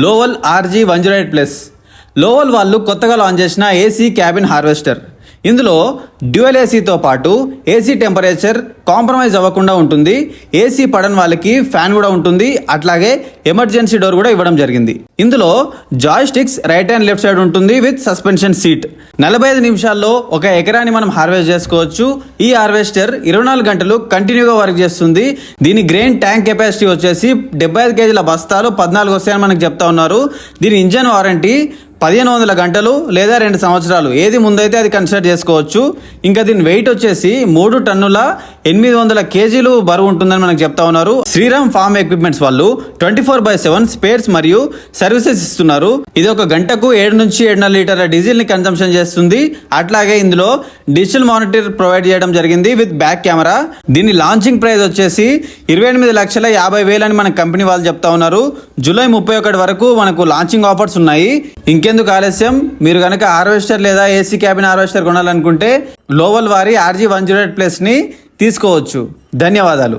లోవల్ RG108+. లోవల్ వాళ్ళు కొత్తగా launch చేసిన ఏసీ క్యాబిన్ హార్వెస్టర్. ఇందులో డ్యూయల్ ఏసీతో పాటు ఏసీ టెంపరేచర్ కాంప్రమైజ్ అవ్వకుండా ఉంటుంది. ఏసీ పడని వాళ్ళకి ఫ్యాన్ కూడా ఉంటుంది. అట్లాగే ఎమర్జెన్సీ డోర్ కూడా ఇవ్వడం జరిగింది. ఇందులో Joy sticks right and left side ఉంటుంది విత్ సస్పెన్షన్ సీట్. 45 నిమిషాల్లో 1 ఎకరాన్ని మనం హార్వెస్ట్ చేసుకోవచ్చు. ఈ హార్వెస్టర్ 24 గంటలు కంటిన్యూగా వర్క్ చేస్తుంది. దీని గ్రెయిన్ ట్యాంక్ కెపాసిటీ వచ్చేసి 75 కేజీల బస్తాలు 14 వస్తాయని మనకు చెప్తా ఉన్నారు. దీని ఇంజన్ వారంటీ 1500 గంటలు లేదా 2 సంవత్సరాలు, ఏది ముందైతే అది కన్సిడర్ చేసుకోవచ్చు. ఇంకా దీని వెయిట్ వచ్చేసి 3 టన్నుల 800 కేజీలు బరువు ఉంటుందని మనకు చెప్తా ఉన్నారు. శ్రీరామ్ ఫార్మ్ ఎక్విప్మెంట్స్ వాళ్ళు 24/7 స్పేర్స్ మరియు సర్వీసెస్ ఇస్తున్నారు. ఇది ఒక గంటకు 7 నుంచి 7.5 లీటర్ల డీజిల్ ని కన్సంప్షన్ చేస్తుంది. అట్లాగే ఇందులో డిజిటల్ మానిటర్ ప్రొవైడ్ చేయడం జరిగింది విత్ బ్యాక్ కెమెరా. దీని లాంచింగ్ ప్రైస్ వచ్చేసి 28,50,000 అని మన కంపెనీ వాళ్ళు చెప్తా ఉన్నారు. జూలై 31 వరకు మనకు లాంచింగ్ ఆఫర్స్ ఉన్నాయి. ఇంకెందుకు ఆలస్యం, మీరు కనుక హార్వెస్టర్ లేదా ఏసీ క్యాబిన్ హార్వెస్టర్ కొనాలనుకుంటే లోవల్ వారి RG108+ ని తీసుకోవచ్చు. ధన్యవాదాలు.